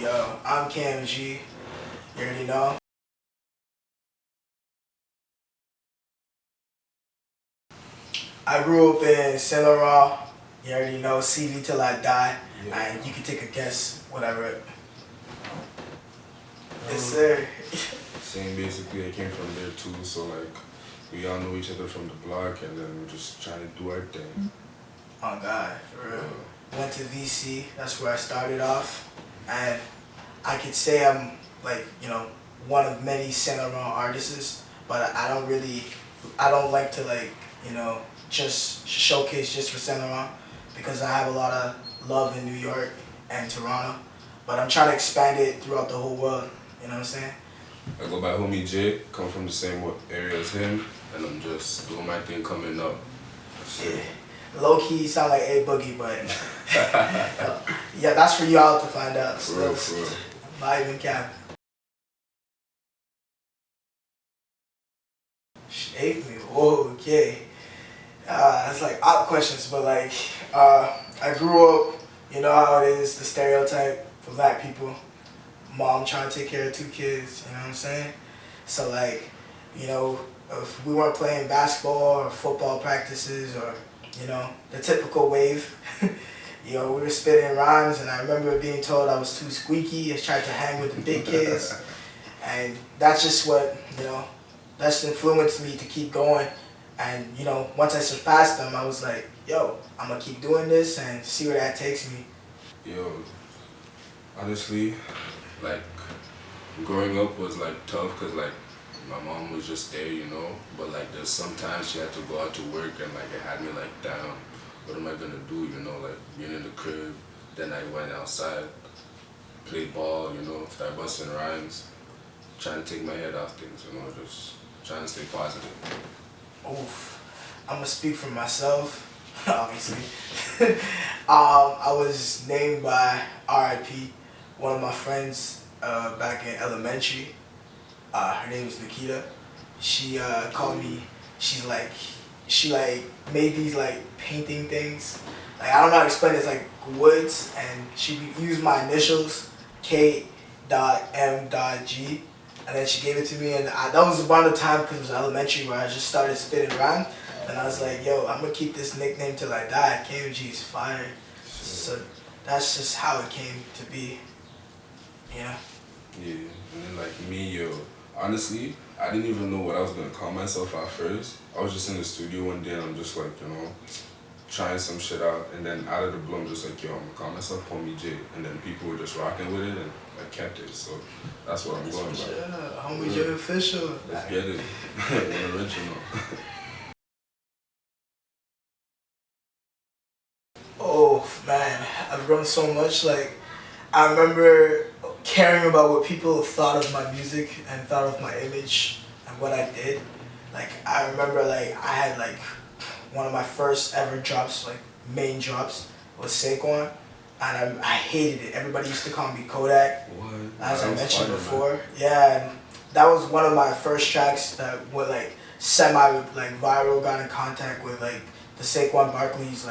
Yo, I'm K.M.G. You already know. I grew up in Saint Laurent. You already know. CV till I die. Yeah. And you can take a guess what I wrote. Yes, sir. Same, basically. I came from there too, so like we all know each other from the block, and then we're just trying to do our thing. Oh God, for real. Went to VC. That's where I started off, and I could say I'm like, one of many Saint Laurent artists, but I don't like to just showcase just for Saint Laurent, because I have a lot of love in New York and Toronto, but I'm trying to expand it throughout the whole world, you know what I'm saying? I go by homie J, come from the same area as him, and I'm just doing my thing coming up. Yeah. Low key sound like A Boogie, but yeah, that's for y'all to find out. For real, for real. Not even cap. Shave me, whoa, okay. It's like odd questions, but like, I grew up, you know how it is, the stereotype for black people. Mom trying to take care of 2 kids, you know what I'm saying? So like, if we weren't playing basketball or football practices or, the typical wave, we were spitting rhymes, and I remember being told I was too squeaky. I tried to hang with the big kids, and that's just what, that's influenced me to keep going. And, once I surpassed them, I was like, yo, I'm going to keep doing this and see where that takes me. Yo, honestly, like, growing up was, like, tough because, like, my mom was just there, but, like, there's sometimes she had to go out to work and, like, it had me, like, down. What am I going to do, like, being in the crib. Then I went outside, played ball, started busting rhymes, trying to take my head off things, just trying to stay positive. Oof. I'm going to speak for myself, obviously. I was named by R.I.P, one of my friends back in elementary. Her name is Nikita. She called me, she made these painting things. Like, I don't know how to explain it, it's like woods, and she used my initials, K.M.G, and then she gave it to me, and that was around the time, because it was elementary, where I just started spitting rhymes, and I was like, yo, I'm gonna keep this nickname till I die. K.M.G is fire. So that's just how it came to be, Yeah, and then like me, honestly, I didn't even know what I was gonna call myself at first. I was just in the studio one day and I'm just like, trying some shit out, and then out of the blue I'm just like, yo, I'm gonna call myself Homie J, and then people were just rocking with it, and I kept it, so that's what I'm going by. Yeah, Homie J official. Let's get it. The original. Oh man, I've grown so much. Like, I remember caring about what people thought of my music and thought of my image and what I did. Like, I remember I had one of my first ever drops, main drops, was Saquon, and I hated it. Everybody used to call me Kodak, what? as I mentioned before. Man. Yeah, and that was one of my first tracks that were viral, got in contact with the Saquon Barkley's,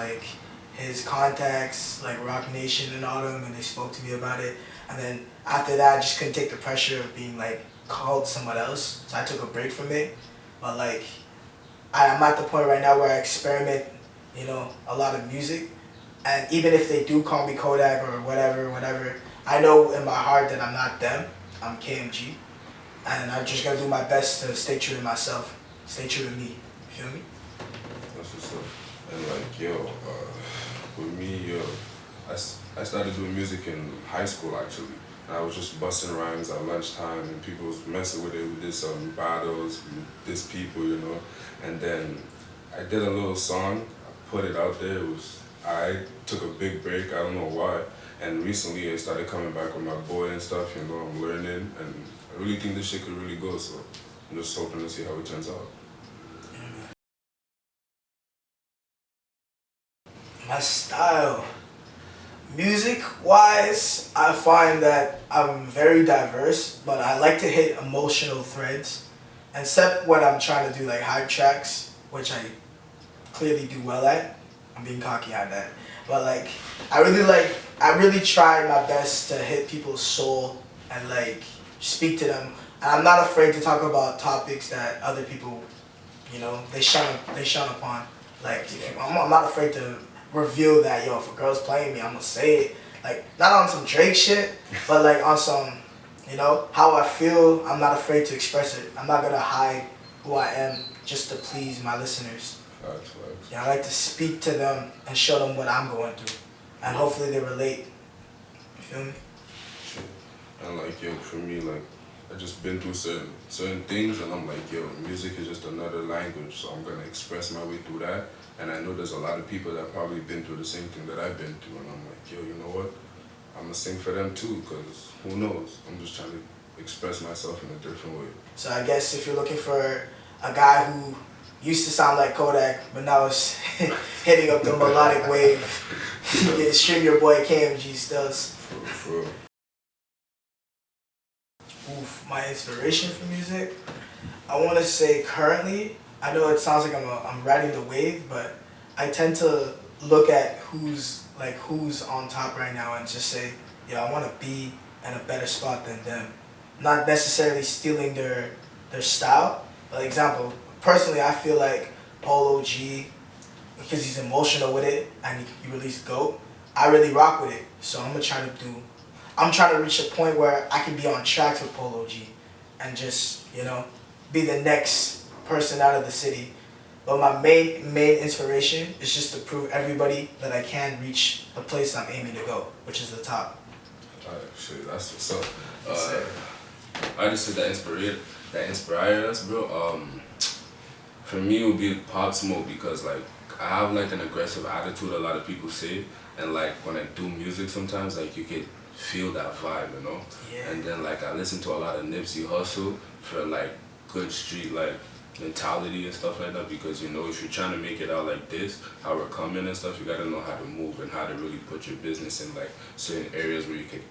his contacts, Rock Nation and all of them, and they spoke to me about it. And then after that, I just couldn't take the pressure of being called someone else, so I took a break from it. But I'm at the point right now where I experiment, a lot of music, and even if they do call me Kodak or whatever, I know in my heart that I'm not them. I'm K.M.G, and I'm just gonna do my best to stay true to myself, stay true to me. You feel me? That's what's up. And with me, I started doing music in high school actually. I was just busting rhymes at lunchtime and people was messing with it. We did some battles, we dissed people, and then I did a little song, I put it out there. I took a big break, I don't know why, and recently I started coming back with my boy and stuff, I'm learning, and I really think this shit could really go, so I'm just hoping to see how it turns out. My style. Music-wise, I find that I'm very diverse, but I like to hit emotional threads, except when I'm trying to do hype tracks, which I clearly do well at. I'm being cocky on that. but like I really try my best to hit people's soul and like speak to them. And I'm not afraid to talk about topics that other people, you know, they shun upon. Like I'm not afraid to reveal that, yo, if a girl's playing me, I'm gonna say it. Like not on some Drake shit, but like on some, you know, how I feel. I'm not afraid to express it. I'm not gonna hide who I am just to please my listeners. Facts. Yeah, I like to speak to them and show them what I'm going through, and hopefully they relate. You feel me? Shit. And like, yo, for me, like, I just been through certain things, and I'm like, yo, music is just another language, so I'm gonna express my way through that. And I know there's a lot of people that probably been through the same thing that I've been through, and I'm like, yo, you know what? I'm gonna sing for them too, because who knows? I'm just trying to express myself in a different way. So I guess if you're looking for a guy who used to sound like Kodak, but now is hitting up the melodic wave, yeah, stream your boy K.M.G. Stills. For real. Oof, my inspiration for music, I want to say currently, I know it sounds like I'm riding the wave, but I tend to look at who's on top right now and just say, yeah, I want to be in a better spot than them. Not necessarily stealing their style, but example, personally I feel like Polo G, because he's emotional with it and he released GOAT, I really rock with it. So I'm trying to reach a point where I can be on tracks with Polo G and just, you know, be the next person out of the city. But my main inspiration is just to prove everybody that I can reach the place I'm aiming to go, which is the top. Shit, that's what's up. Artists that inspired us, bro. For me, it would be Pop Smoke, because like I have like an aggressive attitude. A lot of people say, and like when I do music, sometimes like you could feel that vibe, you know. Yeah. And then like I listen to a lot of Nipsey Hussle for like good street like mentality and stuff like that, because you know if you're trying to make it out like this, how we're coming and stuff, you gotta know how to move and how to really put your business in like certain areas where you can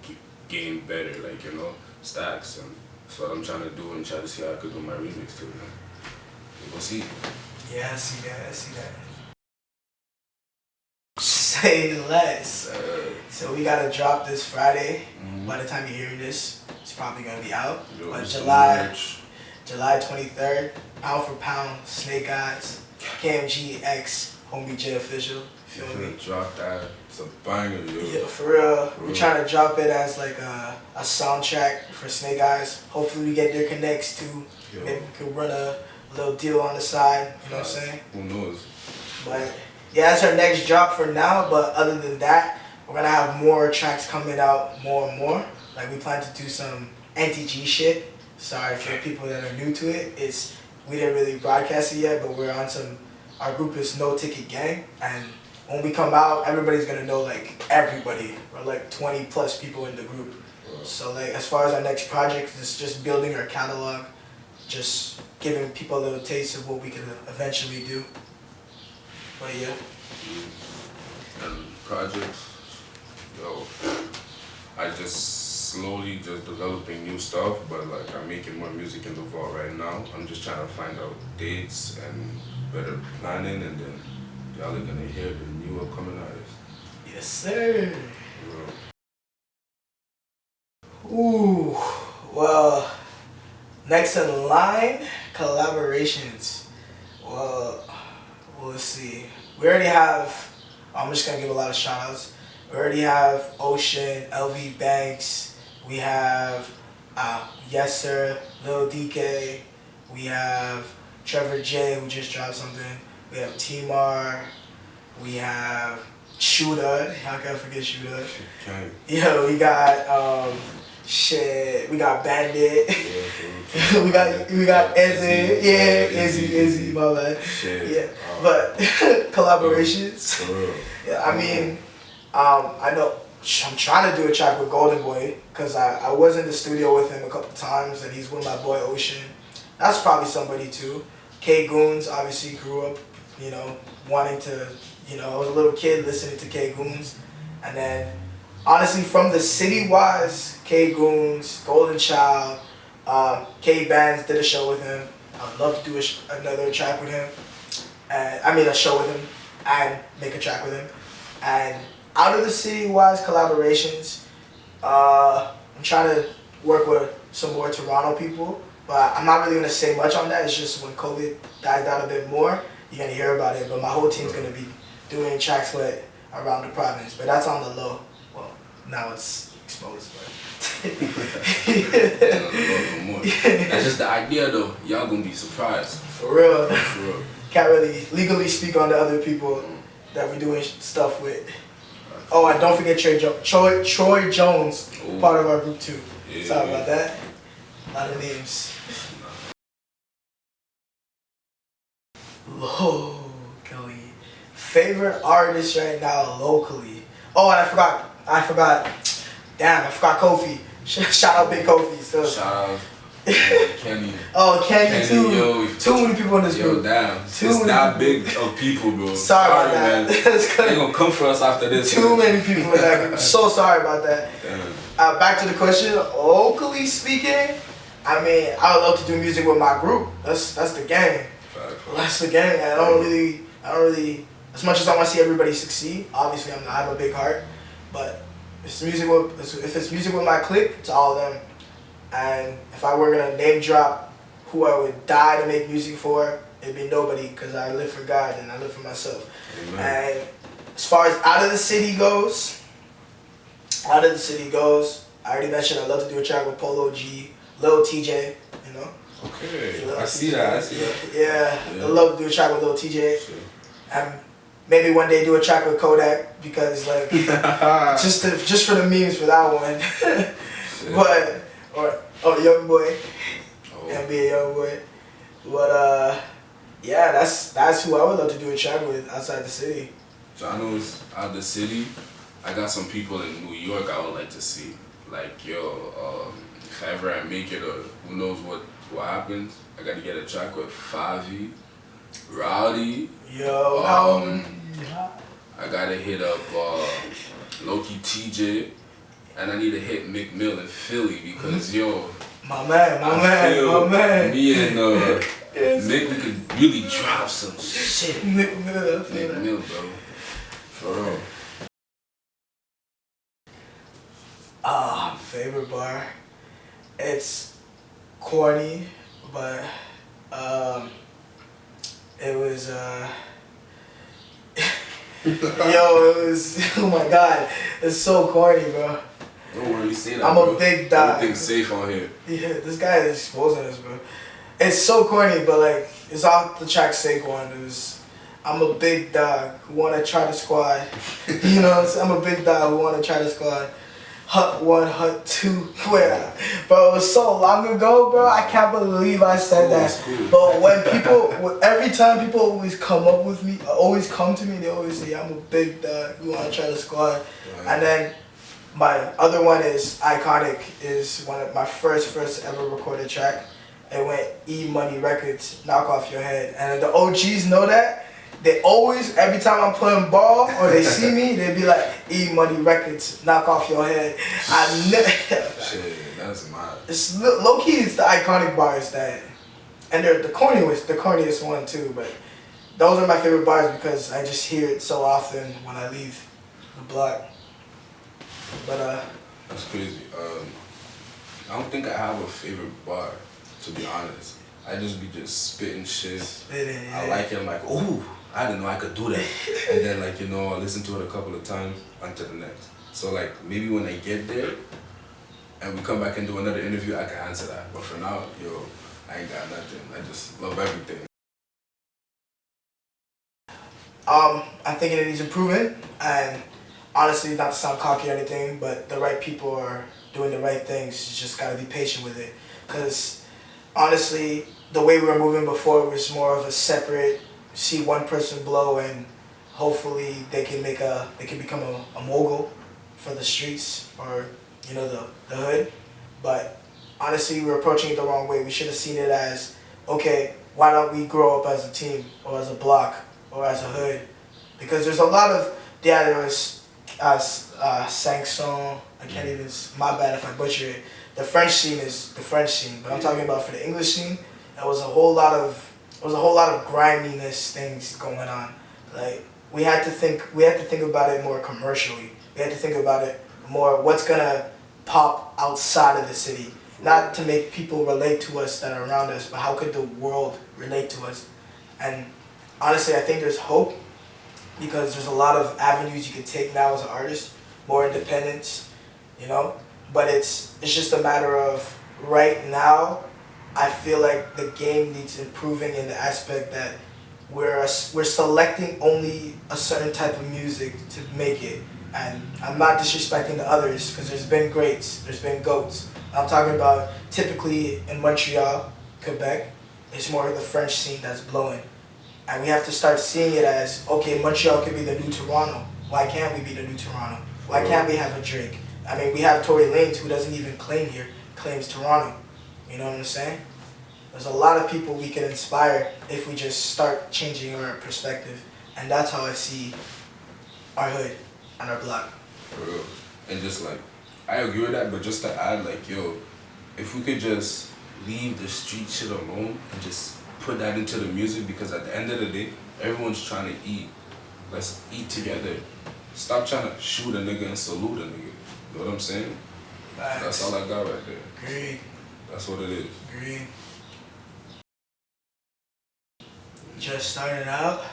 gain better, like, you know, stacks. And that's what I'm trying to do and try to see how I could do my remix too, man. We'll see. Yeah, I see that. Say less. So we gotta drop this Friday. By the time you're hearing this, it's probably gonna be out. Yo, But July 23rd, pound for pound, Snake Eyes, K.M.G X, Homie J official. Feel me? Drop that. It's a banger, yo. Yeah, for real. We're trying to drop it as like a soundtrack for Snake Eyes. Hopefully we get their connects too. Yo. Maybe we could run a little deal on the side. You know what I'm saying? Who knows? But yeah, that's our next drop for now. But other than that, we're gonna have more tracks coming out more and more. Like we plan to do some NTG shit. Sorry for the people that are new to it. We didn't really broadcast it yet, but we're on some. Our group is No Ticket Gang, and when we come out, everybody's gonna know like everybody. We're like 20 plus people in the group. Wow. So like as far as our next project, it's just building our catalog, just giving people a little taste of what we can eventually do. But yeah. And projects, yo, I just slowly just developing new stuff, but like I'm making more music in the vault right now. I'm just trying to find out dates and better planning, and then y'all are gonna hear the new upcoming artists. Yes, sir. Yeah. Ooh, well, next in line, collaborations. Well, let's see. We already have, I'm just gonna give a lot of shout outs. We already have Ocean, LV Banks, we have Yes Sir, Lil DK, we have Trevor J who just dropped something, we have T-Mar, we have Shooter, how can I forget Shooter? Yo, we got we got Bandit, yeah, we got Izzy, Izzy, my bad. Shit. Yeah, but collaborations. Yeah, I mean, I know I'm trying to do a track with Golden Boy because I was in the studio with him a couple times, and he's with my boy Ocean. That's probably somebody too. K Goons obviously grew up, you know, wanting to, you know, I was a little kid listening to K Goons, and then honestly from the city wise, K Goons, Golden Child, K Bands did a show with him. I'd love to do another track with him, and I mean a show with him and make a track with him. And out of the city wise collaborations, I'm trying to work with some more Toronto people, but I'm not really gonna say much on that. It's just when COVID dies down a bit more, you're gonna hear about it. But my whole team's gonna be doing tracks with around the province, but that's on the low. Well, now it's exposed, but. That's just the idea though. Y'all gonna be surprised. For real. For real. Can't really legally speak on the other people that we're doing stuff with. Oh, and don't forget Troy Jones, part of our group too. Yeah, sorry about that. A lot of names. Locally. Favorite artist right now locally. Oh, and I forgot. Damn, I forgot Kofi. Shout out Big Kofi. So. Shout out Kenny. Oh, Kenny too. Yo, too many people in this group. Yo, damn. It's not big of people, bro. Sorry about that. They're gonna come for us after this. Too many people in that group. So sorry about that. Back to the question. Locally speaking, I mean, I would love to do music with my group. That's the game. That's the game. I don't really. As much as I want to see everybody succeed, obviously I have a big heart, but if it's music with my clique, it's all them. And if I were gonna name drop who I would die to make music for, it'd be nobody, because I live for God and I live for myself. Amen. And as far as out of the city goes, I already mentioned I love to do a track with Polo G, Lil TJ, you know. Okay, I see that. Yeah, I love to do a track with Lil TJ. Sure. And maybe one day do a track with Kodak, because like just for the memes for that one. But or Young Boy, and be a Young Boy. But yeah, that's who I would love to do a track with outside the city. So I know it's out of the city. I got some people in New York I would like to see. Like, yo, if ever I make it, or who knows what happens, I gotta get a track with Favi, Rowdy. Yo, I gotta hit up Loki TJ, and I need to hit McMill in Philly, because yo, my man. Me and Nick, we could really drop some shit. McMill, bro. For real. Favorite bar. It's corny, but it was oh my god, it's so corny, bro. Don't worry, say that. I'm bro. a big dog. Everything's safe on here. Yeah, this guy is exposing us, bro. It's so corny, but like, it's off the track Saquon. I'm a big dog who wanna try the squad. You know what I'm saying? I'm a big dog who wanna try the squad. Hut 1, Hut 2, bro, it was so long ago, bro. I can't believe I said that. But when every time people always come to me, they always say, I'm a big dog, you wanna try the squad. And then my other one is Iconic, is one of my first ever recorded track. It went E-Money Records, Knock Off Your Head. And the OGs know that. They always, every time I'm playing ball or they see me, they be like, E-Money Records, Knock Off Your Head. Shit, that's mad. It's low-key, it's the iconic bars that, and they're the corniest one too, but those are my favorite bars because I just hear it so often when I leave the block. But that's crazy. I don't think I have a favorite bar, to be honest. I just be spitting shit. Yeah. I like it, I'm like, ooh, I didn't know I could do that. And then like, I listen to it a couple of times until the next. So like, maybe when I get there and we come back and do another interview, I can answer that. But for now, I ain't got nothing. I just love everything. I think it needs improvement, and honestly, not to sound cocky or anything, but the right people are doing the right things. You just gotta be patient with it. Because honestly, the way we were moving before was more of a separate, see one person blow and hopefully they can become a mogul for the streets or the hood. But honestly, we were approaching it the wrong way. We should have seen it as, okay, why don't we grow up as a team or as a block or as a hood? Because there's a lot of, there was Sanction, I can't even, my bad if I butcher it. The French scene is the French scene, but I'm talking about for the English scene, there was a whole lot of griminess things going on. Like, we had to think about it more commercially. We had to think about it more what's gonna pop outside of the city. Not to make people relate to us that are around us, but how could the world relate to us? And honestly, I think there's hope because there's a lot of avenues you can take now as an artist, more independence, you know? But it's just a matter of right now, I feel like the game needs improving in the aspect that we're selecting only a certain type of music to make it. And I'm not disrespecting the others because there's been greats, there's been GOATs. I'm talking about typically in Montreal, Quebec, it's more of the French scene that's blowing. And we have to start seeing it as, okay, Montreal could be the new Toronto. Why can't we be the new Toronto? Why can't we have a Drake? I mean, we have Tory Lanez, who doesn't even claim here, claims Toronto. You know what I'm saying? There's a lot of people we can inspire if we just start changing our perspective. And that's how I see our hood and our block. For real. And just like, I agree with that, but just to add, like, yo, if we could just leave the street shit alone and just put that into the music, because at the end of the day, everyone's trying to eat. Let's eat together. Stop trying to shoot a nigga and salute a nigga. You know what I'm saying? Facts. That's all I got right there. Agreed. That's what it is. Agreed. Just started out.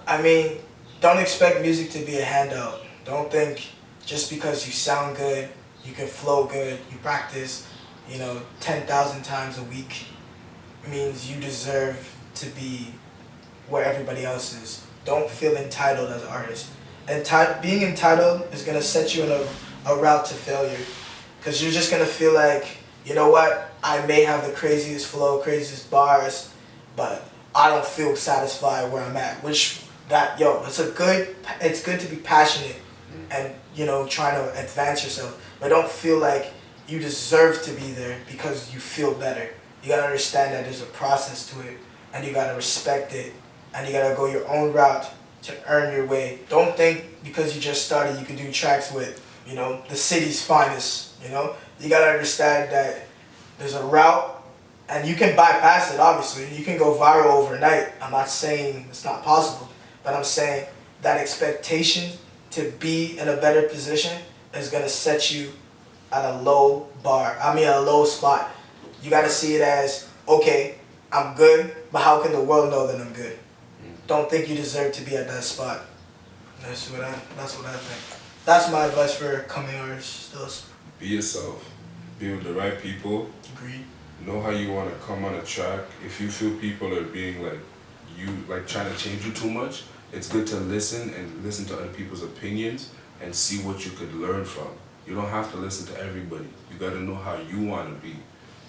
I mean, don't expect music to be a handout. Don't think just because you sound good, you can flow good, you practice, 10,000 times a week, means you deserve to be where everybody else is. Don't feel entitled as an artist. Being entitled is going to set you in a route to failure. Because you're just going to feel like, you know what, I may have the craziest flow, craziest bars, but I don't feel satisfied where I'm at. It's good to be passionate and, trying to advance yourself. But don't feel like you deserve to be there because you feel better. You gotta understand that there's a process to it, and you gotta respect it, and you gotta go your own route to earn your way. Don't think because you just started you can do tracks with, the city's finest, You gotta understand that there's a route, and you can bypass it, obviously. You can go viral overnight. I'm not saying it's not possible, but I'm saying that expectation to be in a better position is gonna set you at a low spot. You gotta see it as, okay, I'm good, but how can the world know that I'm good? Don't think you deserve to be at that spot. That's what I think. That's my advice for coming artists. Be yourself. Be with the right people. Agreed. Know how you want to come on a track. If you feel people are being trying to change you too much, it's good to listen to other people's opinions and see what you could learn from. You don't have to listen to everybody. You got to know how you want to be,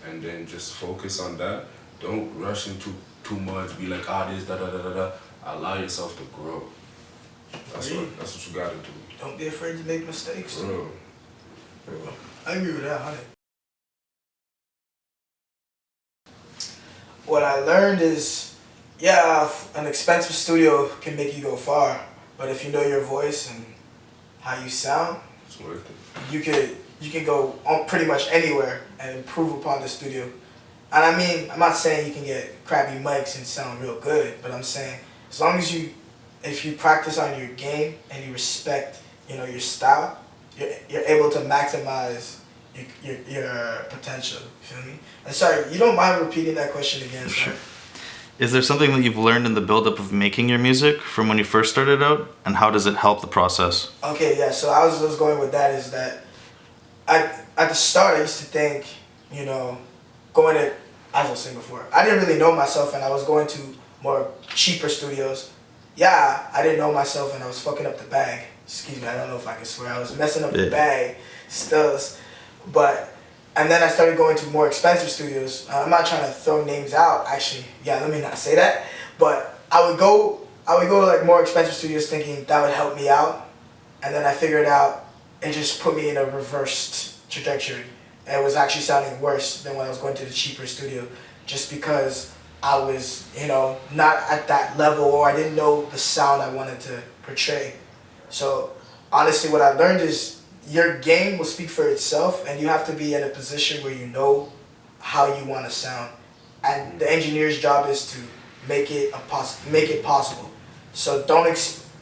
and then just focus on that. Don't rush into too much. Be like, this, da da da da da. Allow yourself to grow. That's what you got to do. Don't be afraid to make mistakes. Bro. I agree with that, 100. What I learned is, an expensive studio can make you go far, but if you know your voice and how you sound, it's worth it. You can go on pretty much anywhere and improve upon the studio. And I mean, I'm not saying you can get crappy mics and sound real good, but I'm saying as long as if you practice on your game and you respect, your style, you're able to maximize your potential. You feel me? And sorry, you don't mind repeating that question again, sir? Is there something that you've learned in the build-up of making your music from when you first started out, and how does it help the process? Okay, yeah, so I was going with that is that at the start I used to think, going to, as I was saying before, I didn't really know myself and I was going to more cheaper studios. Yeah, I didn't know myself and I was fucking up the bag. Excuse me, I don't know if I can swear. I was messing up the bag, stills. And then I started going to more expensive studios. I'm not trying to throw names out, actually. Yeah, let me not say that. But I would go to like more expensive studios thinking that would help me out. And then I figured out it just put me in a reversed trajectory. And it was actually sounding worse than when I was going to the cheaper studio, just because I was, not at that level, or I didn't know the sound I wanted to portray. So honestly, what I learned is your game will speak for itself, and you have to be in a position where you know how you want to sound. And the engineer's job is to make it possible. So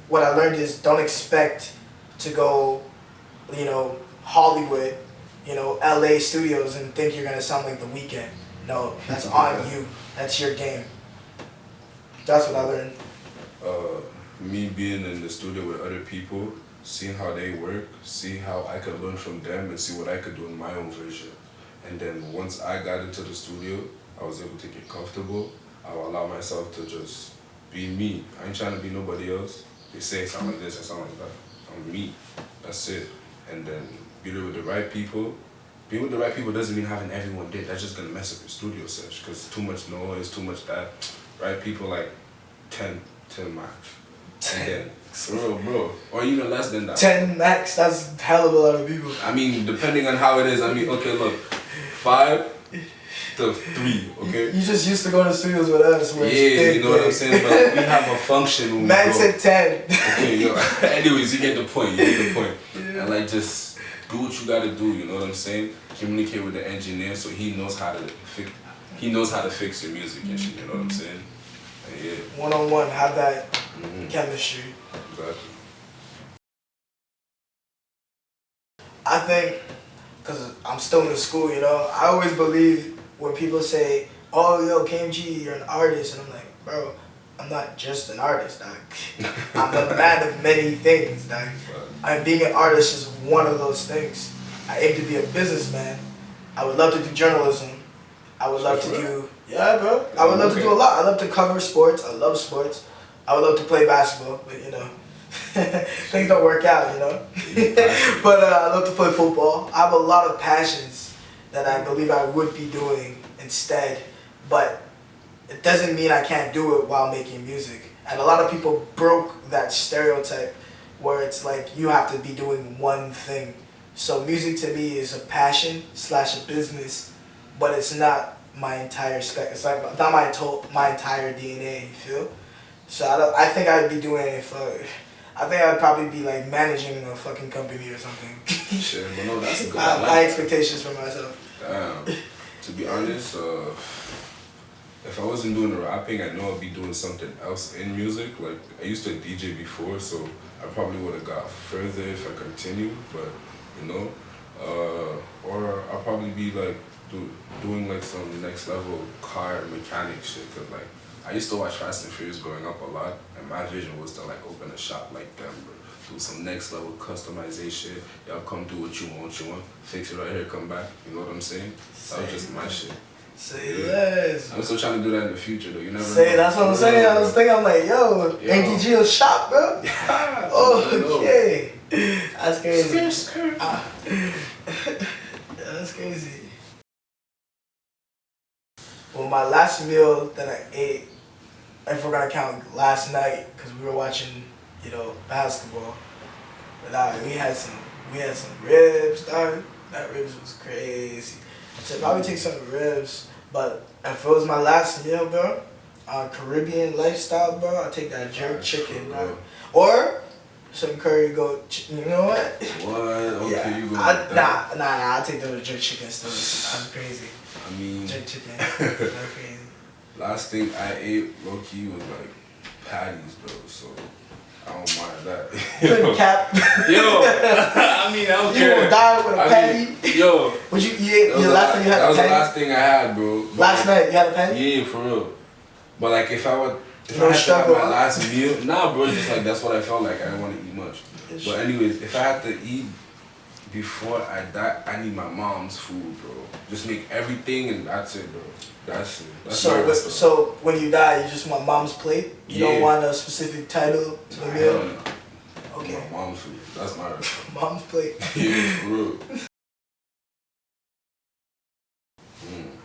what I learned is don't expect to go, Hollywood, LA studios and think you're gonna sound like The Weeknd. No, that's on you. That's your game. That's what I learned. Me being in the studio with other people, seeing how they work, see how I could learn from them and see what I could do in my own version. And then once I got into the studio, I was able to get comfortable. I will allow myself to just be me. I ain't trying to be nobody else. They say sound like this, I sound like that. I'm me. That's it. And then be there with the right people. Being with the right people doesn't mean having everyone there. That's just gonna mess up your studio sesh because too much noise, too much that. Right people like 10 max. And then, for real, bro. Or even less than that. 10 max, that's hell of a lot of people. I mean, depending on how it is. I mean, okay, look. 5 to 3, okay? You just used to go to studios with us. Where You know what I'm saying? But we have a function when we Man go. said 10. Okay, yo. Anyways, you get the point. Yeah. And like, just do what you gotta do. You know what I'm saying? Communicate with the engineer so he knows how to fix. He knows how to fix your music and shit. You know what I'm saying? And yeah. One-on-one, have that chemistry. Exactly. I think, because I'm still in school, I always believe when people say, oh, yo, K.M.G, you're an artist. And I'm like, bro, I'm not just an artist, dog. I'm a man of many things, dog. And being an artist is one of those things. I aim to be a businessman. I would love to do journalism. I would love to do, yeah, bro. I would love to do a lot. I love to cover sports. I love sports. I would love to play basketball, but things don't work out, But I love to play football. I have a lot of passions that I believe I would be doing instead, but it doesn't mean I can't do it while making music. And a lot of people broke that stereotype where it's like you have to be doing one thing. So music to me is a passion / a business, but it's not my entire spec. It's like not my entire DNA. You feel? So I think I'd be doing it I think I'd probably be like managing a fucking company or something. Shit, but no, that's a good I have high expectations for myself. Damn. To be honest, if I wasn't doing the rapping, I know I'd be doing something else in music. Like, I used to DJ before, so I probably would have got further if I continued, but, or I'll probably be like doing like some next level car mechanic shit, cause like, I used to watch Fast and Furious growing up a lot, and my vision was to like open a shop like them, bro. Do some next level customization. Y'all come do what you want, fix it right here, come back. You know what I'm saying? That was just my shit. Say less. I'm still trying to do that in the future though. You never know. That's what I'm saying. I was thinking, I'm like, yo. MTG shop, bro. Yeah. Oh, okay. That's crazy. That's crazy. Well, my last meal that I ate, if we're gonna count last night, because we were watching, basketball. But we had some ribs, dog. That ribs was crazy. So probably take some ribs, but if it was my last meal, bro, Caribbean lifestyle, bro, I'll take that jerk chicken, bro. Or some curry goat. You know what? What? Okay, yeah. you go. Nah. I'll take those jerk chicken still. I'm crazy. I mean, jerk chicken. That's crazy. Last thing I ate, low key, was like patties, bro. So I don't mind that. Good cap. I mean, I don't care. You will die with a patty. Would you eat your last time you had a patty? That was the last thing I had, bro. But last night you had a patty? Yeah, for real. But like, if I had to have my last meal, nah, bro, just like that's what I felt like. I didn't want to eat much. But anyways, if I had to eat before I die, I need my mom's food, bro. Just make everything and that's it, bro. That's it. So when you die, you just want mom's plate? You don't want a specific title to the meal? No. Okay. My mom's food. That's my mom's plate. Yeah, for real.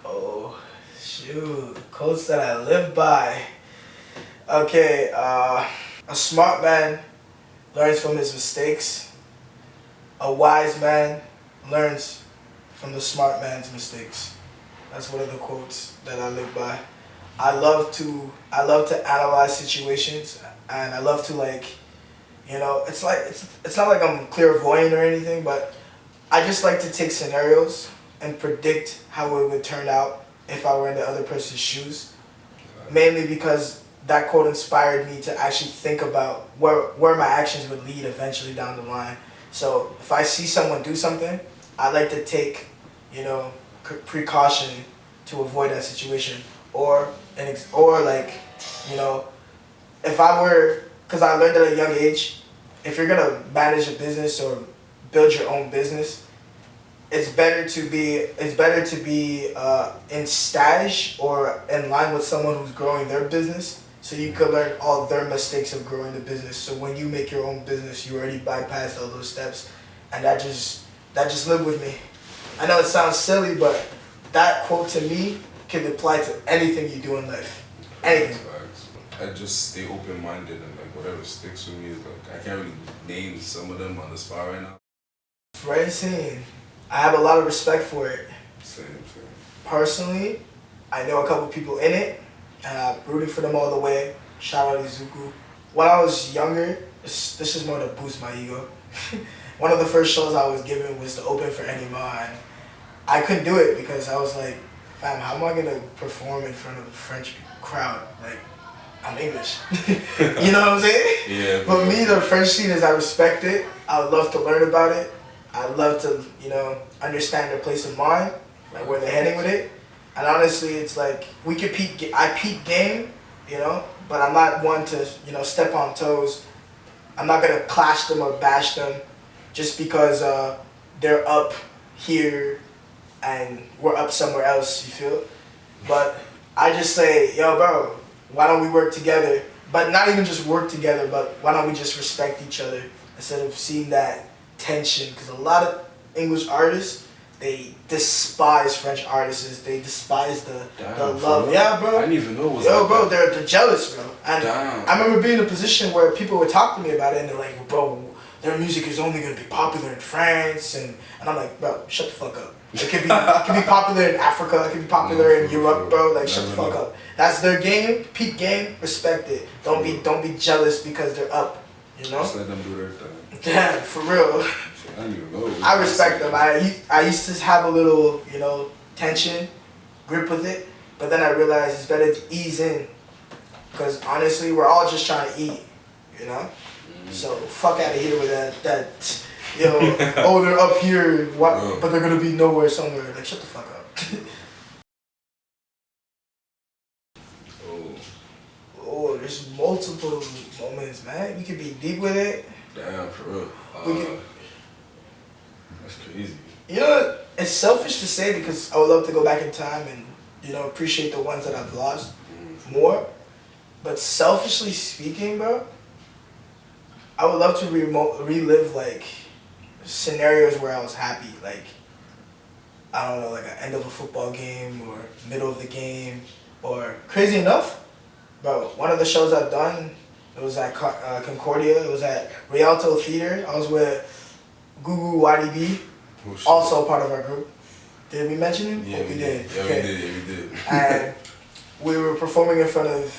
Oh, shoot. Quotes that I live by. Okay, a smart man learns from his mistakes. A wise man learns from the smart man's mistakes. That's one of the quotes that I live by. I love to analyze situations, and I love to it's not like I'm clairvoyant or anything, but I just like to take scenarios and predict how it would turn out if I were in the other person's shoes. Mainly because that quote inspired me to actually think about where my actions would lead eventually down the line. So if I see someone do something, I like to take, you know, precaution to avoid that situation, or like, you know, if I were, because I learned at a young age, if you're gonna manage a business or build your own business, it's better to be in stage or in line with someone who's growing their business, so you could learn all their mistakes of growing the business. So when you make your own business, you already bypassed all those steps, and that just lived with me. I know it sounds silly, but that quote to me can apply to anything you do in life. Anything. I just stay open-minded, and like whatever sticks with me is like I can't really name some of them on the spot right now. Right, same. I have a lot of respect for it. Same. Personally, I know a couple people in it, and I'm rooting for them all the way. Shout out Izuku. When I was younger, this is more to boost my ego. One of the first shows I was given was to open for Enima, and I couldn't do it because I was like, fam, how am I gonna perform in front of a French crowd? Like, I'm English. You know what I'm saying? Yeah. But me, the French scene is I respect it. I would love to learn about it. I'd love to, you know, understand their place of mind, like where they're heading with it. And honestly, it's like I peak game, you know, but I'm not one to, you know, step on toes. I'm not gonna clash them or bash them just because they're up here and we're up somewhere else, you feel? But I just say, yo, bro, why don't we work together? But not even just work together, but why don't we just respect each other instead of seeing that tension? Because a lot of English artists, they despise French artists. They despise the love. Yeah, bro. I didn't even know it was bro, they're jealous, bro. And Damn. I remember being in a position where people would talk to me about it, and they're like, bro, their music is only gonna be popular in France, and I'm like, bro, shut the fuck up. It could be popular in Africa. It could be popular in Europe, bro. Like, shut the fuck up. That's their game, peak game. Respect it. Don't be jealous because they're up. You know. Just let them do their thing. Damn, for real. I don't even know. I respect them. I used to have a little, you know, tension, grip with it, but then I realized it's better to ease in, because honestly, we're all just trying to eat, you know. So fuck out of here with that. Yo, oh, they're up here, what? But they're gonna be nowhere somewhere. Like, shut the fuck up. Oh, there's multiple moments, man. We could be deep with it. Damn, for real. That's crazy. You know, it's selfish to say because I would love to go back in time and, you know, appreciate the ones that I've lost more. But selfishly speaking, bro, I would love to relive, like, scenarios where I was happy. Like, I don't know, like an end of a football game or middle of the game. Or, crazy enough, bro, one of the shows I've done, it was at Concordia. It was at Rialto Theater. I was with Gugu YDB, also part of our group. Did we mention him? Yeah, we did. Yeah, okay. we did. And we were performing in front of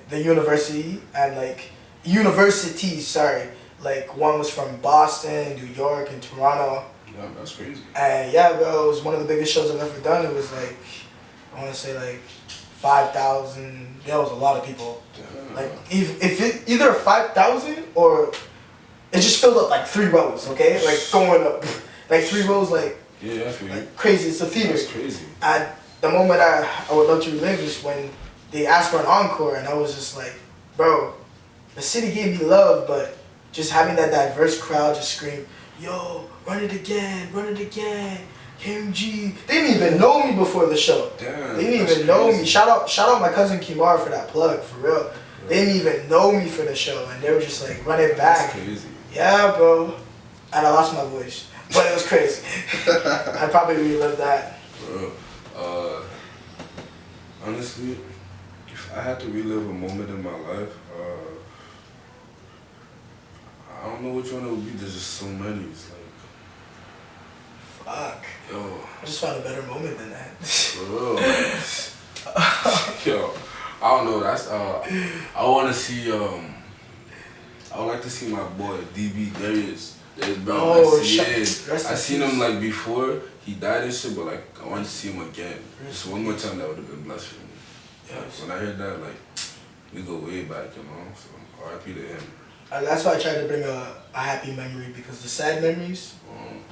the university and like universities. Sorry, like one was from Boston, New York, and Toronto. Yeah, that's crazy. And yeah, bro, it was one of the biggest shows I've ever done. It was like, I want to say like 5,000. There was a lot of people. Damn. Like if it either 5,000 or it just filled up like 3 rows. Okay, like going up like 3 rows, like yeah, I feel like crazy. It's a theater. That's crazy. And the moment I would love to relive is when they asked for an encore, and I was just like, bro, the city gave me love, but just having that diverse crowd just scream, yo, run it again, K.M.G. They didn't even know me before the show. Damn, they didn't even know me. Shout out my cousin Kimar for that plug, for real. Yeah. They didn't even know me for the show, and they were just like, run it back. That's crazy. Yeah, bro. And I lost my voice, but it was crazy. I probably relived that. Bro, honestly, if I had to relive a moment in my life, I don't know which one it would be. There's just so many. It's like, fuck. Yo. I just found a better moment than that. For real. Yo, I don't know. That's I want to see. I would like to see my boy DB. There he is. There's bro. Oh, I seen him like before he died and shit, but like I want to see him again. Just one more time. That would have been blessed for me. Yes. When I heard that, like, we go way back, you know. So R.I.P to him. That's why I tried to bring a happy memory, because the sad memories,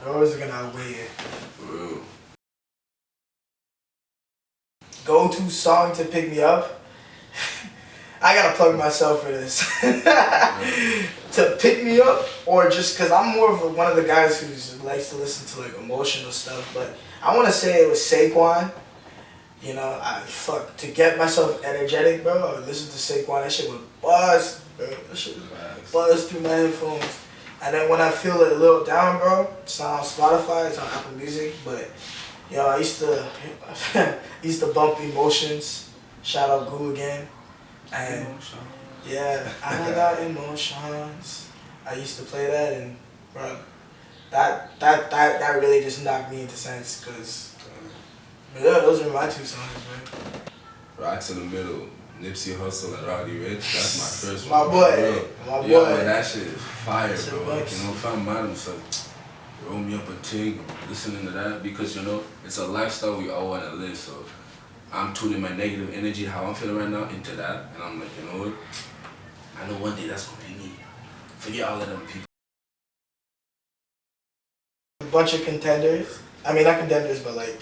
they're always gonna outweigh it. For real. Go-to song to pick me up. I gotta plug myself for this. To pick me up, or just because I'm more of one of the guys who likes to listen to like emotional stuff, but I want to say it was Saquon. You know, to get myself energetic, bro, I would listen to Saquon. That shit would buzz, bro. That shit would buzz through my headphones. And then when I feel a little down, bro, it's not on Spotify, it's on Apple Music, but you know, I used to bump Emotions. Shout out Goo again. And yeah, I got emotions. I used to play that, and bro, that really just knocked me into sense, cause yeah, those are my two songs, man. Rocks in the Middle, Nipsey Hussle and Roddy Ricch. That's my first My one. boy, my boy. Yeah, man, that shit is fire, Shit bro. Like, bucks. you know, if I'm mad, I'm just like, roll me up a ting, listening to that, because you know it's a lifestyle we all want to live. So I'm tuning my negative energy, how I'm feeling right now, into that, and I'm like, you know what? I know one day that's gonna be me. Forget all of them people. A bunch of contenders. I mean, not contenders, but like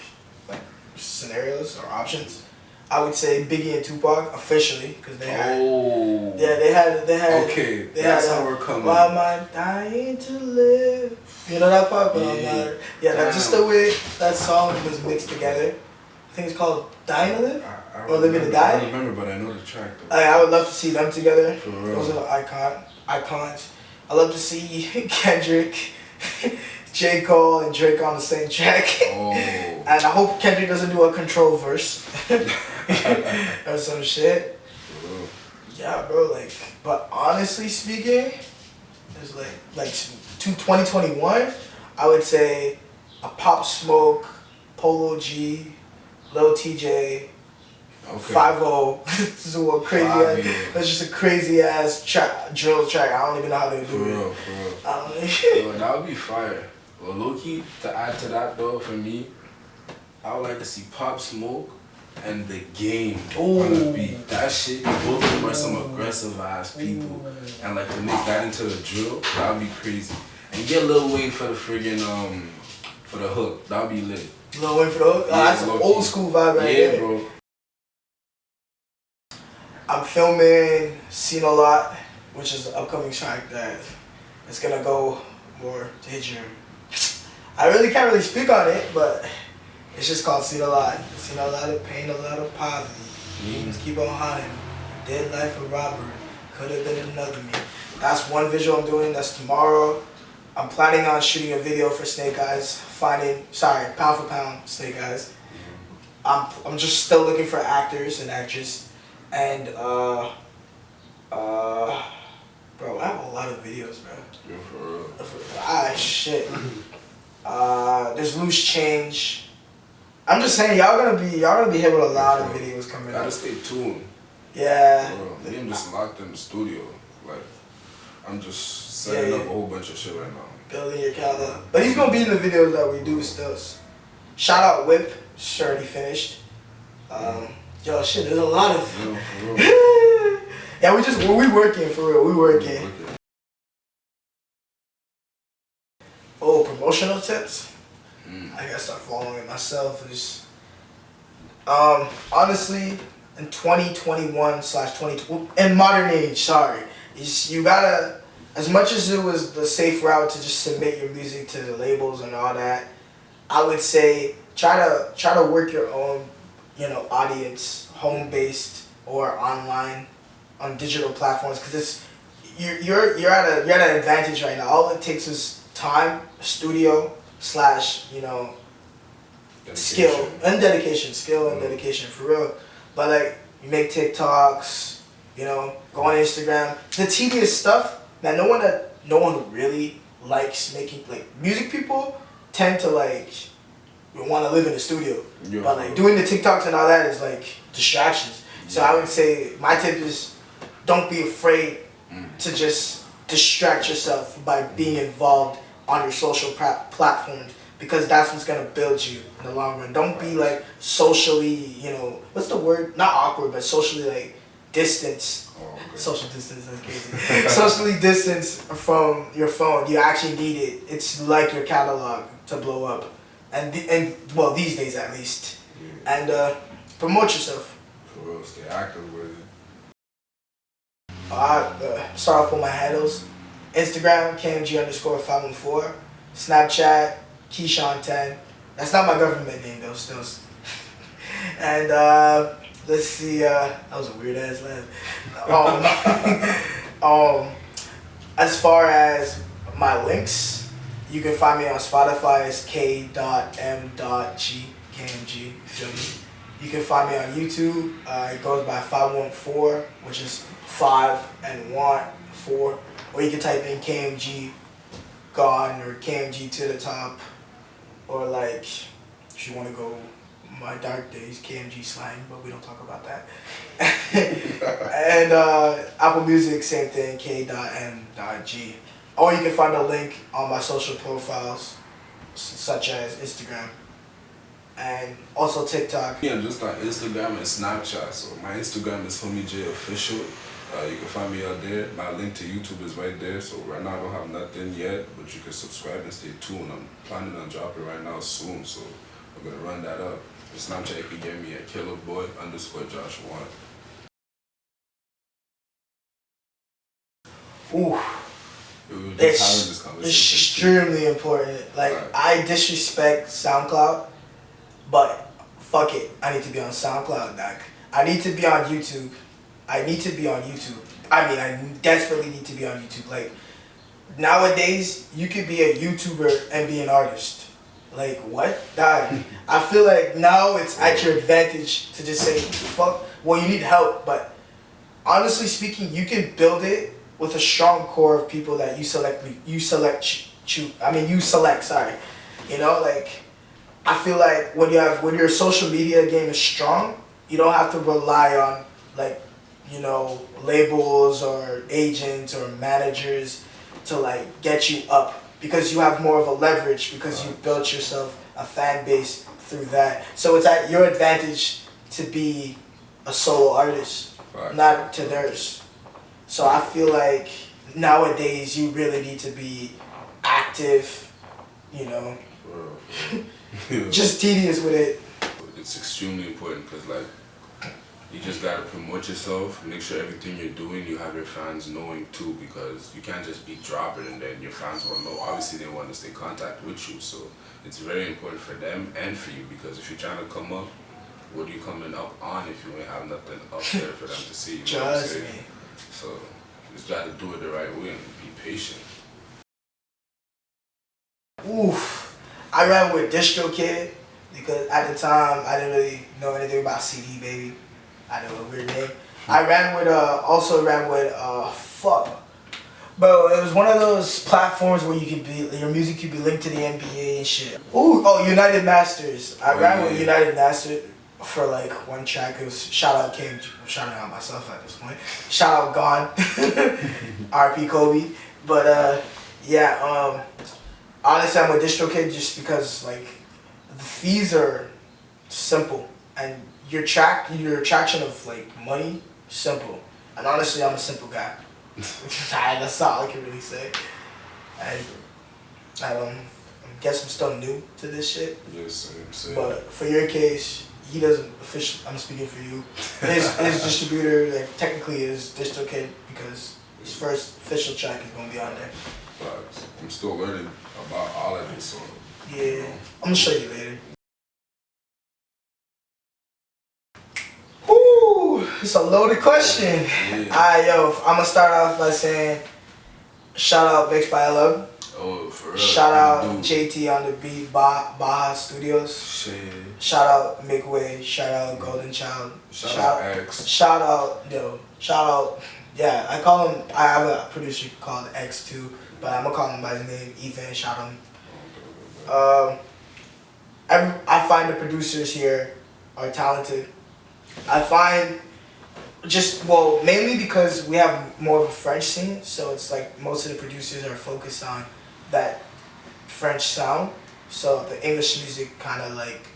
scenarios or options. I would say Biggie and Tupac officially, because they had. Oh. Yeah, they had. Okay, They that's had, how we're coming. Why am I dying to live? You know that part? But I'm not. Yeah, that's just the way that song was mixed together. I think it's called Dying to Live? Or Living to Die? I don't remember, but I know the track though. I would love to see them together. For real. Those are the icons. I love to see Kendrick, J. Cole, and Drake on the same track. Oh. And I hope Kendrick doesn't do a control verse. Or some shit. For real. Yeah, bro, like, but honestly speaking, there's like 2021, I would say a Pop Smoke, Polo G, Lil TJ, Okay. 5-0. This is a crazy 5-0. ass, that's just a crazy ass drill track. I don't even know how they For do real, it. for real. I don't know. Yo, that would be fire. Well, low-key, to add to that though, for me, I would like to see Pop Smoke and The Game on the beat. That shit, both of them are some aggressive ass people. And like to mix that into the drill, that would be crazy. And get Lil Wayne for the friggin', for the hook. That would be lit. Lil Wayne for the hook? Yeah, That's an low-key. old school vibe right Yeah, there. bro. I'm filming Seen a Lot, which is the upcoming track that it's gonna go more to hit your. I really can't really speak on it, but it's just called Seen a Lot. Seen a lot of pain, a lot of poverty. Demons keep on haunting me. Dead life of robbery. Could have been another me. That's one visual I'm doing. That's tomorrow. I'm planning on shooting a video for Snake Eyes. Pound for pound Snake Eyes. I'm just still looking for actors and actresses. And bro, I have a lot of videos, bro. Yeah, for real. Shit. There's Loose Change. I'm just saying, y'all gonna be hit with a lot of videos coming Gotta up. stay tuned. Yeah. Bro, me, I'm just locked in the studio. Like, I'm just setting up a whole bunch of shit right now. Building your calendar. But he's gonna be in the videos that we do still. Shout out Whip, it's already finished. Yo, shit, there's a lot of. You know, for real. Yeah, we working for real. We working. Oh, promotional tips. I gotta start following it myself. Just, honestly, in 2021/2020, in modern age, sorry, you gotta, as much as it was the safe route to just submit your music to the labels and all that, I would say try to work your own, audience, home-based or online, on digital platforms, because you're at an advantage right now. All it takes is time, studio / skill and dedication, for real. But like, you make TikToks, go on Instagram. The tedious stuff that no one really likes making. Like, music people tend to want to live in the studio, but like doing the TikToks and all that is like distractions. So I would say my tip is, don't be afraid to just distract yourself by being involved on your social platforms, because that's what's gonna build you in the long run. Don't be like socially, what's the word? Not awkward, but socially distance. Oh, okay. Social distance, that's crazy. Socially distance from your phone. You actually need it. It's like your catalog to blow up, and well, these days at least. Yeah. And promote yourself. For real, stay active with it. Start off with my handles. Instagram, K.M.G_514. Snapchat, Keyshawn10. That's not my government name though, still. And let's see, that was a weird ass laugh. As far as my links, you can find me on Spotify as K.M.G, K.M.G, feel me? You can find me on YouTube, it goes by 514, which is 5 and 1, 4. Or you can type in K.M.G gone or K.M.G to the top. Or like, if you want to go my dark days, K.M.G slang, but we don't talk about that. And Apple Music, same thing, K.M.G. Or you can find a link on my social profiles, such as Instagram. And also TikTok. Yeah, just on Instagram and Snapchat. So my Instagram is J Official. You can find me out there. My link to YouTube is right there. So right now I don't have nothing yet, but you can subscribe and stay tuned. I'm planning on dropping right now soon, so I'm gonna run that up. The Snapchat you can get me at KillerBoy_Josh1. Ooh. We were just having this conversation. Extremely important. Like, I disrespect SoundCloud, but fuck it. I need to be on SoundCloud, Doc. I need to be on YouTube. I desperately need to be on YouTube. Like, nowadays, you could be a YouTuber and be an artist. Like, what? Dog. I feel like now it's at your advantage to just say, fuck. Well, you need help, but honestly speaking, you can build it with a strong core of people that you select, sorry. You know, like, I feel like when your social media game is strong, you don't have to rely on, like, you know, labels or agents or managers to like get you up, because you have more of a leverage because you built yourself a fan base through that. So it's at your advantage to be a solo artist, not to theirs. So I feel like nowadays you really need to be active, you know, just tedious with it. It's extremely important because, like, you just gotta promote yourself, make sure everything you're doing, you have your fans knowing too, because you can't just be dropping and then your fans won't know. Obviously they want to stay in contact with you, so it's very important for them and for you, because if you're trying to come up, what are you coming up on if you ain't have nothing up there for them to see? You know what I'm saying? So you just gotta do it the right way and be patient. Oof. I ran with DistroKid because at the time I didn't really know anything about CD Baby. I know, a weird name. I also ran with Bro, it was one of those platforms where your music could be linked to the NBA and shit. United Masters. I ran with United Masters for like one track. It was shout out K.M.G. I'm shouting out myself at this point. Shout out Gone. R.I.P. Kobe. But honestly, I'm with DistroKid just because like the fees are simple and your attraction of like money simple. And honestly, I'm a simple guy. That's all I can really say. I guess I'm still new to this shit. Yes, same. But for your case, he doesn't officially. I'm speaking for you. His distributor, like, technically is DistroKid because his first official track is gonna be on there. But I'm still learning about all of this, so yeah, I'm gonna show you later. Woo, it's a loaded question. I'm gonna start off by saying, shout out Mixed by Love. Oh, for real. Shout out JT on the beat, Baja Studios. Shit. Shout out Midway. Shout out Golden Child. Shout out X. Shout out. Yeah, I have a producer called X too, but I'm gonna call him by his name, Ethan. Shout him. I find the producers here are talented. I find mainly because we have more of a French scene, so it's like most of the producers are focused on that French sound. So the English music kind of like,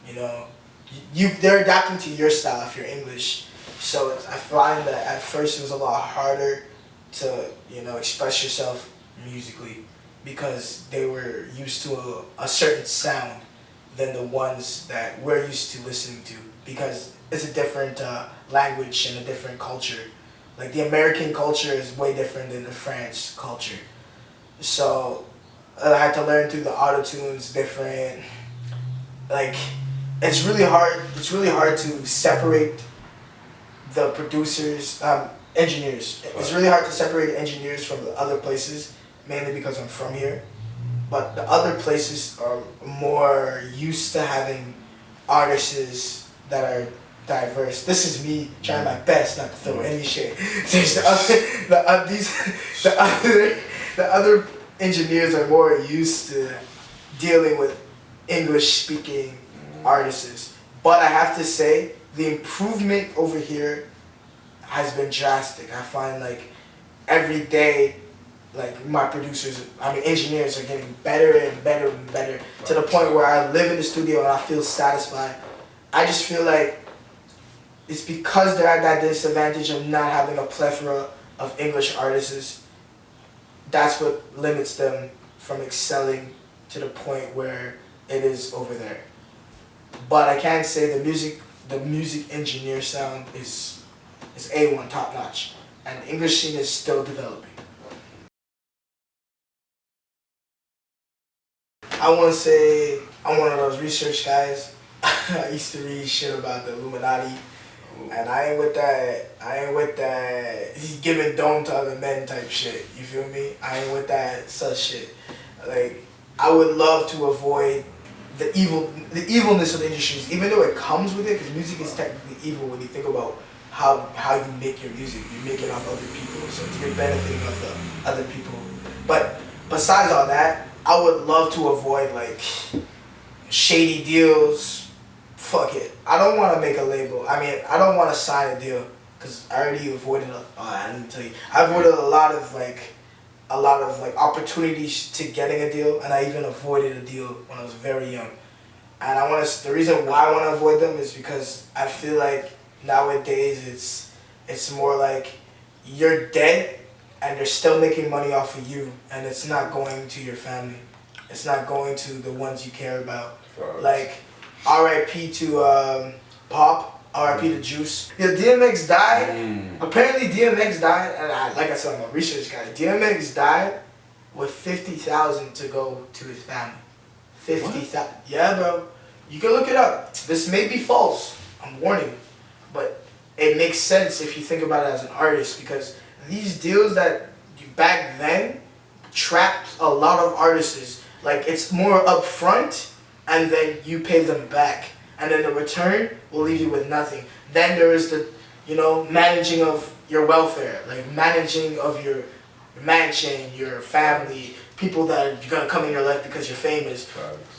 you know, they're adapting to your style if you're English. So I find that at first it was a lot harder to, you know, express yourself musically because they were used to a certain sound than the ones that we're used to listening to, because it's a different language and a different culture. Like the American culture is way different than the French culture. So I had to learn through the auto-tunes different. Like it's really hard to separate the producers, engineers. It's really hard to separate engineers from the other places, mainly because I'm from here. But the other places are more used to having artists that are diverse. This is me trying my best not to throw any shade. There's the other engineers are more used to dealing with English-speaking artists. But I have to say, the improvement over here has been drastic. I find like every day, like my producers, engineers are getting better and better and better to the point where I live in the studio and I feel satisfied. I just feel like it's because they're at that disadvantage of not having a plethora of English artists. That's what limits them from excelling to the point where it is over there. But I can say the music engineer sound is A1, top notch, and the English scene is still developing. I want to say I'm one of those research guys. I used to read shit about the Illuminati, and I ain't with that he's giving dome to other men type shit. You feel me? I ain't with that such shit. Like, I would love to avoid the evilness of the industries, even though it comes with it, because music is technically evil when you think about how you make your music. You make it off other people, so you're benefiting off the other people. But besides all that, I would love to avoid like shady deals. Fuck it. I don't want to make a label. I don't want to sign a deal because I already avoided. I didn't tell you. I avoided a lot of opportunities to getting a deal, and I even avoided a deal when I was very young. And the reason why I want to avoid them is because I feel like nowadays it's more like you're dead and they're still making money off of you, and it's not going to your family. It's not going to the ones you care about. Like R.I.P to Pop, R.I.P to Juice. Yeah, DMX died. Apparently DMX died, and like I said, I'm a research guy. DMX died with $50,000 to go to his family. 50,000. Yeah, bro. You can look it up. This may be false. I'm warning you. But it makes sense if you think about it as an artist, because these deals that back then trapped a lot of artists. Like, it's more upfront, and then you pay them back, and then the return will leave you with nothing. Then there is the, managing of your welfare, like managing of your mansion, your family, people that are gonna come in your life because you're famous,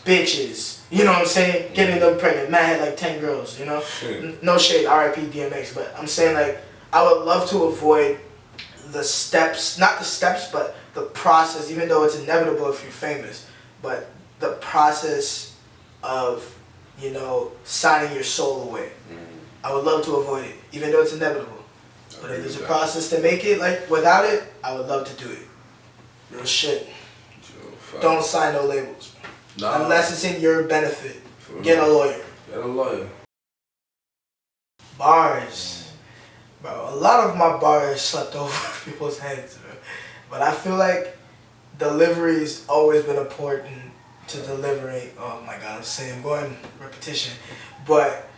bitches, you know what I'm saying? Getting them pregnant. Man had like 10 girls, No shade, R.I.P. DMX, but I'm saying like I would love to avoid the steps, not the steps, but the process, even though it's inevitable if you're famous, but the process of, signing your soul away. I would love to avoid it, even though it's inevitable. But if there's a process to make it, like, without it, I would love to do it. Real shit. Don't sign no labels. Nah. Unless it's in your benefit. Get a lawyer. Get a lawyer. Bars. Bro, a lot of my bars slept over people's heads, bro. But I feel like delivery's always been important to delivering. Oh my god, I'm going repetition. But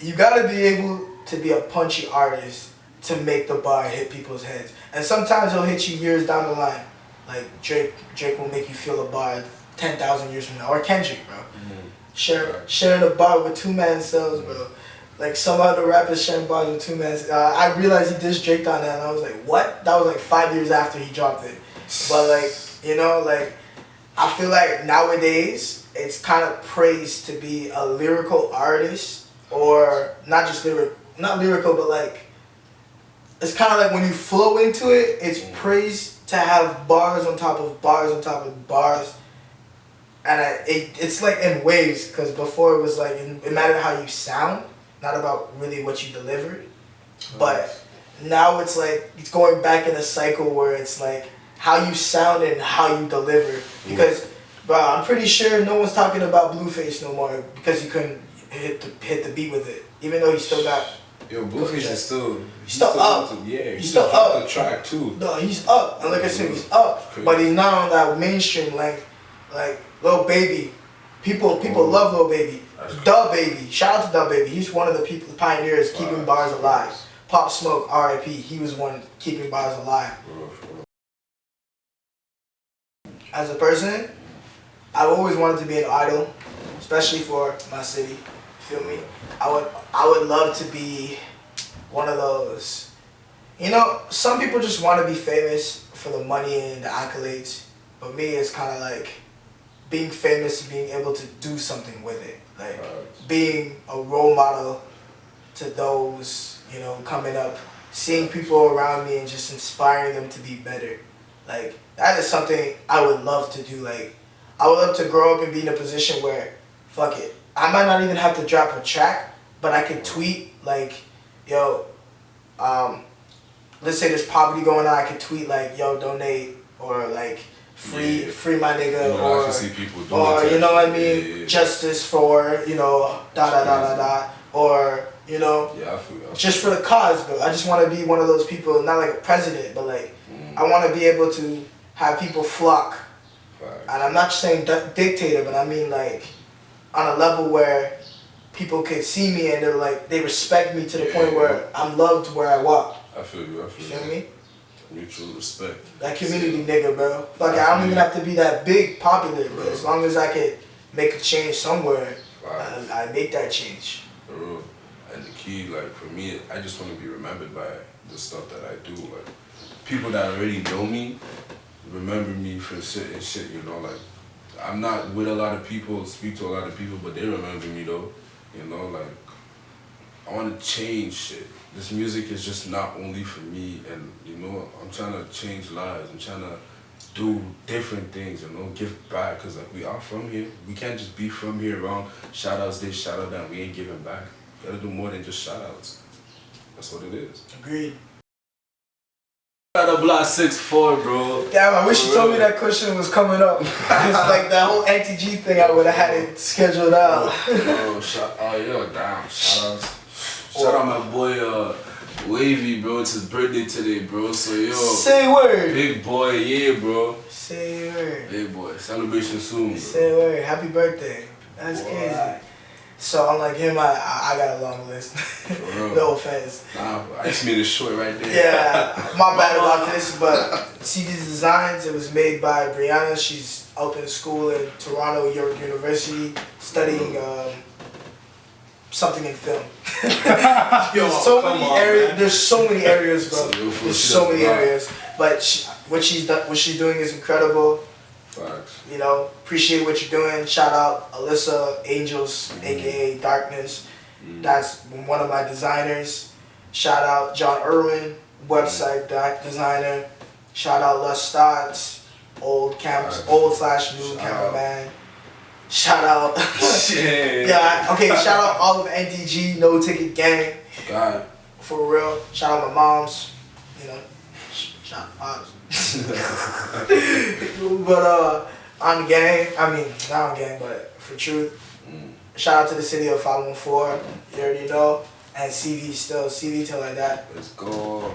you gotta be able to be a punchy artist to make the bar hit people's heads. And sometimes it'll hit you years down the line. Like Drake will make you feel a bar 10,000 years from now. Or K.M.G, bro. Sharing a bar with two-man cells, bro. Like some other rappers sharing bars with two-man cells. I realized he dissed Drake on that, and I was like, what? That was like 5 years after he dropped it. But like, I feel like nowadays it's kind of praised to be a lyrical artist, or not just not lyrical, but like, it's kind of like when you flow into it, it's praised to have bars on top of bars on top of bars. And it's like in waves, because before it was like, it mattered how you sound, not about really what you delivered. But now it's like it's going back in a cycle where it's like how you sound and how you deliver. Because, bro, I'm pretty sure no one's talking about Blueface no more because he couldn't hit the beat with it, even though he still got. Yo, Blueface is still up. Yeah, He's still up. The track too. No, he's up, and like I said, he's up, but he's not on that mainstream length. Like Lil Baby, people love Lil Baby. Da Baby, shout out to Da Baby. He's one of the pioneers keeping bars alive. Pop Smoke, R.I.P. He was one keeping bars alive. As a person, I've always wanted to be an idol, especially for my city. Feel me? I would love to be one of those. You know, some people just want to be famous for the money and the accolades, but me, it's kind of like being famous and being able to do something with it, like being a role model to those, you know, coming up, seeing people around me and just inspiring them to be better. Like, that is something I would love to do. Like, I would love to grow up and be in a position where, fuck it, I might not even have to drop a track, but I could tweet like, yo, let's say there's poverty going on, I could tweet like, yo, donate, or like, free my nigga, you know, or I can see people do you know what I mean, yeah. justice for, you know, or, you know, I feel just for the cause, bro. I just want to be one of those people, not like a president, but like, I want to be able to have people flock. And I'm not saying dictator, but I mean like on a level where people could see me and they're like, they respect me to the point where I'm loved where I walk. I feel you. You feel me? Mutual respect. That community nigga, bro. Like, I don't even have to be that big popular, but as long as I could make a change somewhere, I make that change. For real. And the key, like, for me, I just want to be remembered by the stuff that I do. Like, people that already know me remember me for certain shit, you know? Like, I'm not with a lot of people, speak to a lot of people, but they remember me, though. You know, like, I want to change shit. This music is just not only for me, and, you know, I'm trying to change lives. I'm trying to do different things, you know, give back, because, like, we are from here. We can't just be from here around shout-outs this, shout-out that. We ain't giving back. We gotta do more than just shout-outs. That's what it is. Agreed. Shout out Block 6'4", bro. Damn, I wish you told me that question was coming up. It's like that whole NTG thing, I would have had it scheduled out. Yo, damn, shout-outs. Shout out my boy Wavy, bro. It's his birthday today, bro. So yo, say word. Big boy, yeah, bro. Say word. Big boy, celebration soon, bro. Say word. Happy birthday. That's crazy. So unlike him, I got a long list. No offense. Nah, I just made it short right there. Yeah, my bad about this, but CD Designs, it was made by Brianna. She's up in school in Toronto, York University, studying something in film. There's so many areas, bro. There's so many areas. But what she's doing is incredible. Facts. You know, appreciate what you're doing. Shout out Alyssa Angels, aka Darkness. That's one of my designers. Shout out John Irwin, website designer. Shout out Les Stotts, old/new cameraman. Shout out. Shout out all of NTG, No Ticket Gang. God. For real. Shout out my moms. You know, shout out. But on gang, not on gang, but for truth. Shout out to the city of 514. You already know. And CV still, CV till like that. Let's go.